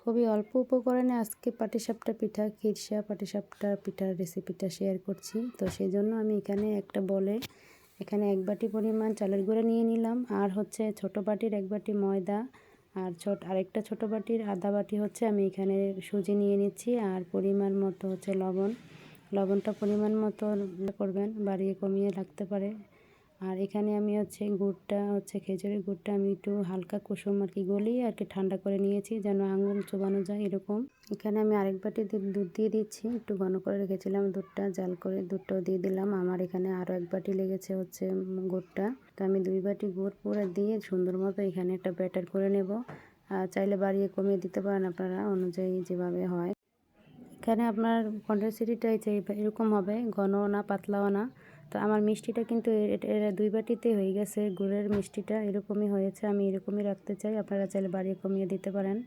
খুবই অল্প উপকরণে আজকে পাটিসাপটা পিঠা, খিরসা পাটিসাপটা পিঠার রেসিপিটা শেয়ার করছি। তো সেই জন্য আমি এখানে একটা বলে এখানে 1 বাটি পরিমাণ চালের গুঁড়া নিয়ে নিলাম, আর হচ্ছে ছোটো বাটির 1 বাটি ময়দা, আর আরেকটা ছোটো বাটির আধা বাটি হচ্ছে আমি এখানে সুজি নিয়ে নিচ্ছি, আর পরিমাণ মতো হচ্ছে লবণটা পরিমাণ মতো করবেন, বাড়িয়ে কমিয়ে লাগতে পারে। আর এখানে আমি হচ্ছে গুড়টা হচ্ছে খেজুরের গুড়টা আমি একটু হালকা কুসুম আর কি গলিয়ে আর কি ঠান্ডা করে নিয়েছি, যেন আঙুল চোবানো যায় এরকম। এখানে আমি আরেক বাটি দুধ দিয়ে দিচ্ছি, একটু ঘন করে রেখেছিলাম দুধটা, জাল করে দুধটাও দিয়ে দিলাম। আমার এখানে আরও 1 বাটি লেগেছে হচ্ছে গুড়টা। তো আমি 2 বাটি গুড় পুরো দিয়ে সুন্দর মতো এখানে একটা ব্যাটার করে নেব। চাইলে বাড়িয়ে কমিয়ে দিতে পারেন আপনারা অনুযায়ী যেভাবে হয়। এখানে আপনার কনসিস্টেন্সিটা এরকম হবে, ঘনও না পাতলাও না। তো আমার মিষ্টিটা কিন্তু 2 বাটিতে হয়ে গেছে, গুড়ের মিষ্টিটা এরকমই হয়েছে, আমি এরকমই রাখতে চাই, আপনারা চাইলে বাড়িয়ে কমিয়ে দিতে পারেন।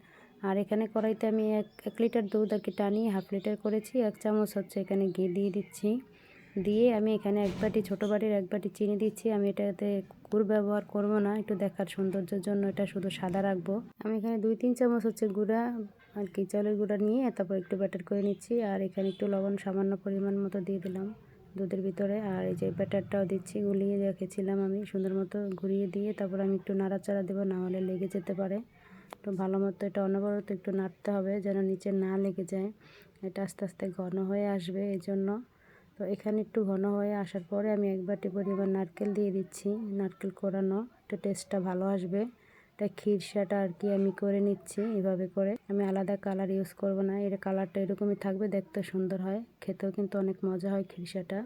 আর এখানে কড়াইতে আমি 1 লিটার দুধ আর কি টানিয়ে 1/2 লিটার করেছি, 1 চামচ হচ্ছে এখানে ঘি দিয়ে দিচ্ছি। দিয়ে আমি এখানে 1 বাটি ছোটো বাটির 1 বাটি চিনি দিচ্ছি। আমি এটাতে গুড় ব্যবহার করব না, একটু দেখার সৌন্দর্যের জন্য এটা শুধু সাদা রাখবো। আমি এখানে 2-3 চামচ হচ্ছে গুঁড়া আর কি চালের গুঁড়া নিয়ে তারপর একটু ব্যাটার করে নিচ্ছি। আর এখানে একটু লবণ সামান্য পরিমাণ মতো দিয়ে দিলাম দুধের ভিতরে। আর এই যে ব্যাটারটাও দিচ্ছি, গুলিয়ে রেখেছিলাম আমি, সুন্দর মতো ঘুরিয়ে দিয়ে তারপর আমি একটু নাড়াচাড়া দেবো, না হলে লেগে যেতে পারে। তো ভালো মতো এটা অনবরত একটু নাড়তে হবে যেন নিচে না লেগে যায়। এটা আস্তে আস্তে ঘন হয়ে আসবে এই জন্য। তো এখানে একটু ঘন হয়ে আসার পরে আমি 1 বাটি পরিমাণ নারকেল দিয়ে দিচ্ছি, নারকেল কোরানো, এটা টেস্টটা ভালো আসবে। এটা খিরসাটা আর কি আমি করে নিচ্ছি এভাবে করে, আমি আলাদা কালার ইউজ করব না, এর কালারটা এরকমই থাকবে, দেখতে সুন্দর হয়, খেতেও কিন্তু অনেক মজা হয় খিরসাটা।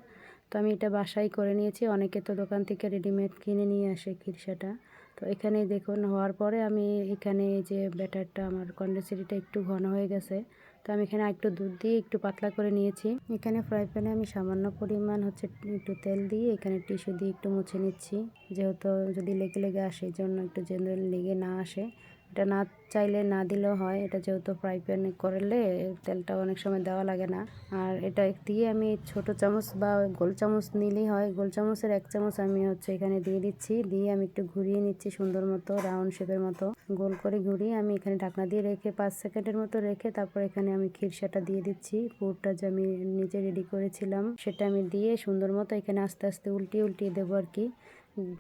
তো আমি এটা বাসায় করে নিয়েছি, অনেকে তো দোকান থেকে রেডিমেড কিনে নিয়ে আসে খিরসাটা। তো এখানে দেখুন হওয়ার পরে আমি এখানে এই যে ব্যাটারটা আমার কন্ডেন্সিটা একটু ঘন হয়ে গেছে। তো আমি এখানে একটু দুধ দিয়ে একটু পাতলা করে নিয়েছি। এখানে ফ্রাই প্যানে আমি সামান্য পরিমাণ হচ্ছে একটু তেল দিয়ে এখানে টিস্যু দিয়ে একটু মুছে নিচ্ছি, যেহেতু যদি লেগে লেগে আসে এই জন্য একটু যেন লেগে না আসে। এটা না চাইলে না দিলেও হয়, এটা যেহেতু ফ্রাই প্যানে করলে তেলটা অনেক সময় দেওয়া লাগে না। আর এটা দিয়ে আমি ছোট চামচ বা গোল চামচ নিলেই হয়, গোল চামচের 1 চামচ আমি হচ্ছে এখানে দিয়ে দিচ্ছি, দিয়ে আমি একটু ঘুরিয়ে নিচ্ছি সুন্দর মতো রাউন্ড শেপের মতো গোল করে ঘুরিয়ে আমি এখানে ঢাকনা দিয়ে রেখে 5 সেকেন্ডের মতো রেখে তারপর এখানে আমি খিরসাটা দিয়ে দিচ্ছি। পুরটা যে আমি নিচে রেডি করেছিলাম সেটা আমি দিয়ে সুন্দর মতো এখানে আস্তে আস্তে উল্টিয়ে দেবো আর কি।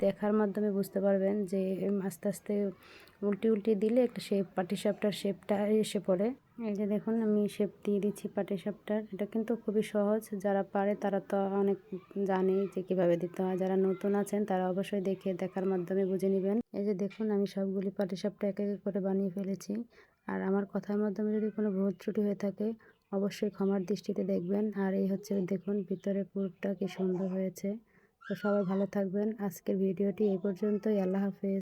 দেখার মাধ্যমে বুঝতে পারবেন যে আস্তে আস্তে উল্টিয়ে দিলে একটা শেপ, পাটিসাপটার শেপটা এসে পড়ে। এই যে দেখুন আমি শেপ দিয়ে দিচ্ছি পাটিসাপটার। এটা কিন্তু খুবই সহজ, যারা পারে তারা তো অনেক জানে যে কীভাবে দিতে হয়, যারা নতুন আছেন তারা অবশ্যই দেখার মাধ্যমে বুঝে নেবেন। এই যে দেখুন আমি সবগুলি পাটিসাপটা এক এক করে বানিয়ে ফেলেছি। আর আমার কথার মাধ্যমে যদি কোনো ভুল ত্রুটি হয়ে থাকে অবশ্যই ক্ষমার দৃষ্টিতে দেখবেন। আর এই হচ্ছে দেখুন ভিতরে পুরটা কি সুন্দর হয়েছে। তো সবাই ভালো থাকবেন, আজকের ভিডিওটি এই পর্যন্তই, আল্লাহ হাফেজ।